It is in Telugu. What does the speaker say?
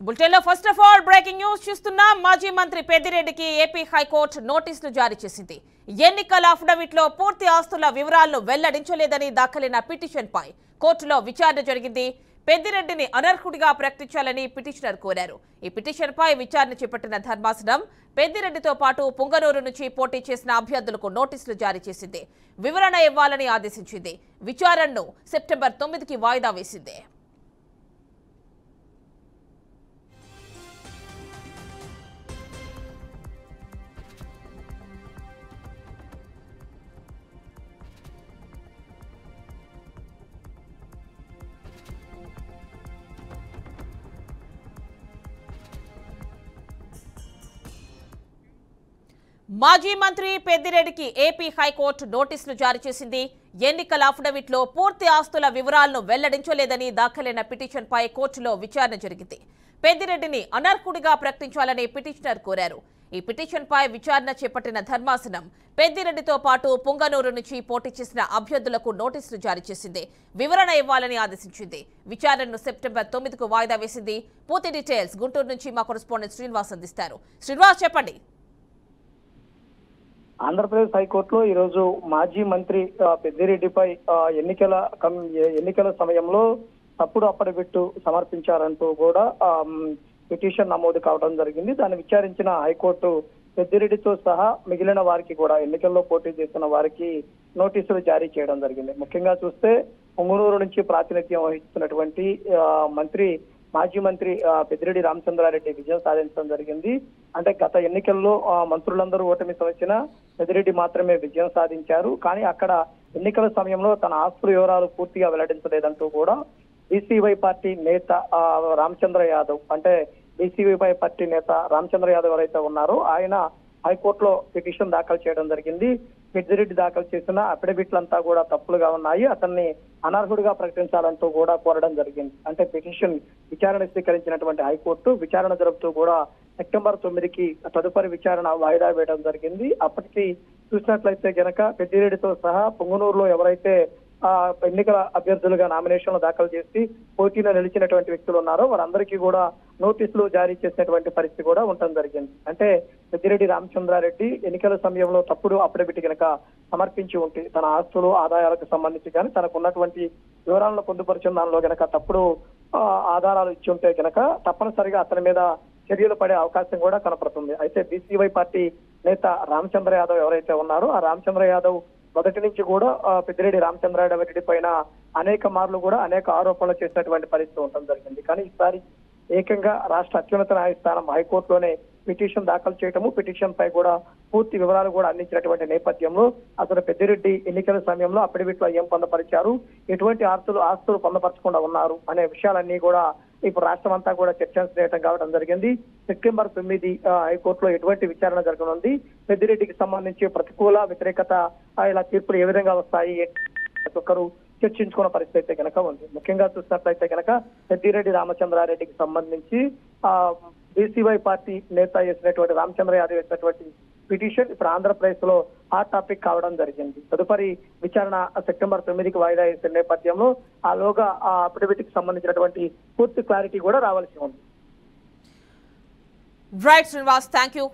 బులెటిన్లో first of all breaking news చూస్తున్నాం. మాజీ మంత్రి పెద్దిరెడ్డికి ఏపీ హైకోర్టు నోటీసులు జారీ చేసింది. ఎన్నికల అఫిడవిట్లో పూర్తి ఆస్తుల వివరాలను వెల్లడించలేదని దాఖలైన పిటిషన్పై కోర్టులో విచారణ జరిగింది. పెద్దిరెడ్డిని అనర్హుడిగా ప్రకటించాలని పిటిషనర్ కోరారు. ఈ పిటిషన్పై విచారణ చేపట్టిన ధర్మాసనం పెద్దిరెడ్డితో పాటు పుంగనూరు నుంచి పోటీ చేసిన అభ్యర్థులకు నోటీసులు జారీ చేసింది. వివరణ ఇవ్వాలని ఆదేశించింది. విచారణను సెప్టెంబర్ 9కి వాయిదా వేసింది. మాజీ మంత్రి పెద్దిరెడ్డికి ఏపీ హైకోర్టు నోటీసులు జారీ చేసింది. ఎన్నికల అఫిడవిట్లో పూర్తి ఆస్తుల వివరాలను వెల్లడించలేదని దాఖలైన పిటిషన్పై కోర్టులో విచారణ జరిగింది. పెద్దిరెడ్డిని అనర్హుడిగా ప్రకటించాలని పిటిషనర్ కోరారు. ఈ పిటిషన్పై విచారణ చేపట్టిన ధర్మాసనం పెద్దిరెడ్డితో పాటు పుంగనూరు నుంచి పోటీ చేసిన అభ్యర్థులకు నోటీసులు జారీ చేసింది. వివరణ ఇవ్వాలని ఆదేశించింది. విచారణను సెప్టెంబర్ 9కు వాయిదా వేసింది. పూర్తి డీటెయిల్స్ గుంటూరు నుంచి మా కరెస్పాండెంట్ శ్రీనివాస్ అందిస్తారు. శ్రీనివాస్, చెప్పండి. ఆంధ్రప్రదేశ్ హైకోర్టులో ఈరోజు మాజీ మంత్రి పెద్దిరెడ్డిపై ఎన్నికల సమయంలో తప్పుడు అఫిడవిట్ సమర్పించారంటూ కూడా పిటిషన్ నమోదు కావడం జరిగింది. దాన్ని విచారించిన హైకోర్టు పెద్దిరెడ్డితో సహా మిగిలిన వారికి కూడా ఎన్నికల్లో పోటీ చేస్తున్న వారికి నోటీసులు జారీ చేయడం జరిగింది. ముఖ్యంగా చూస్తే పొంగునూరు నుంచి ప్రాతినిధ్యం వహిస్తున్నటువంటి మాజీ మంత్రి పెద్దిరెడ్డి రామచంద్రారెడ్డి విజయం సాధించడం జరిగింది. అంటే గత ఎన్నికల్లో మంత్రులందరూ ఓటమి వచ్చినా పెద్దిరెడ్డి మాత్రమే విజయం సాధించారు. కానీ అక్కడ ఎన్నికల సమయంలో తన ఆస్తుల వివరాలు పూర్తిగా వెల్లడించలేదంటూ కూడా బీసీవై పార్టీ నేత రామచంద్ర యాదవ్, అంటే బీసీవై పార్టీ నేత రామచంద్ర యాదవ్ ఎవరైతే ఉన్నారో ఆయన హైకోర్టులో పిటిషన్ దాఖలు చేయడం జరిగింది. పెద్దిరెడ్డి దాఖలు చేసిన అఫిడవిట్లంతా కూడా తప్పులుగా ఉన్నాయి, అతన్ని అనర్హుడిగా ప్రకటించాలంటూ కూడా కోరడం జరిగింది. అంటే పిటిషన్ విచారణ స్వీకరించినటువంటి హైకోర్టు విచారణ జరుపుతూ కూడా సెప్టెంబర్ 9కి తదుపరి విచారణ వాయిదా వేయడం జరిగింది. అప్పటికి చూసినట్లయితే గనక పెద్దిరెడ్డితో సహా పొంగునూరులో ఎవరైతే ఎన్నికల అభ్యర్థులుగా నామినేషన్లు దాఖలు చేసి పోటీలో నిలిచినటువంటి వ్యక్తులు ఉన్నారో వారందరికీ కూడా నోటీసులు జారీ చేసినటువంటి పరిస్థితి కూడా ఉండటం జరిగింది. అంటే పెద్దిరెడ్డి రామచంద్రారెడ్డి ఎన్నికల సమయంలో తప్పుడు అఫిడవిట్ కనుక సమర్పించి ఉంటే తన ఆస్తులు ఆదాయాలకు సంబంధించి కానీ తనకు ఉన్నటువంటి వివరాలను పొందుపరిచిన దానిలో గనక తప్పుడు ఆధారాలు ఇచ్చి ఉంటే గనక తప్పనిసరిగా అతని మీద చర్యలు పడే అవకాశం కూడా కనపడుతుంది. అయితే బీసీవై పార్టీ నేత రామచంద్ర యాదవ్ ఎవరైతే ఉన్నారో ఆ రామచంద్ర యాదవ్ మొదటి నుంచి కూడా పెద్దిరెడ్డి రామచంద్రారెడ్డి పైన అనేక మార్లు కూడా అనేక ఆరోపణలు చేసినటువంటి పరిస్థితి ఉండడం జరిగింది. కానీ ఈసారి ఏకంగా రాష్ట్ర అత్యున్నత న్యాయస్థానం హైకోర్టులోనే పిటిషన్ దాఖలు చేయటము, పిటిషన్ పై కూడా పూర్తి వివరాలు కూడా అందించినటువంటి నేపథ్యంలో అసలు పెద్దిరెడ్డి ఎన్నికల సమయంలో అఫిడవిట్ లో ఏం పొందపరిచారు, ఎటువంటి ఆస్తులు పొందపరచకుండా ఉన్నారు అనే విషయాలన్నీ కూడా ఇప్పుడు రాష్ట్రం అంతా కూడా చర్చనీయం కావడం జరిగింది. సెప్టెంబర్ 9 హైకోర్టులో ఎటువంటి విచారణ జరగనుంది, పెద్దిరెడ్డికి సంబంధించి ప్రతికూల వ్యతిరేకత ఇలా తీర్పులు ఏ విధంగా వస్తాయి ఒక్కరు చర్చించుకున్న పరిస్థితి అయితే కనుక ఉంది. ముఖ్యంగా చూసినట్లయితే కనుక పెద్దిరెడ్డి రామచంద్రారెడ్డికి సంబంధించి బీసీవై పార్టీ నేత వేసినటువంటి రామచంద్ర యాదవ్ వేసినటువంటి పిటిషన్ ఇప్పుడు ఆంధ్రప్రదేశ్ లో హాట్ టాపిక్ కావడం జరిగింది. తదుపరి విచారణ సెప్టెంబర్ 9కి వాయిదా వేసిన నేపథ్యంలో ఆలోగా ఆ అఫిడవిట్ కి సంబంధించినటువంటి పూర్తి క్లారిటీ కూడా రావాల్సి ఉంది. Right Srinivas, thank you.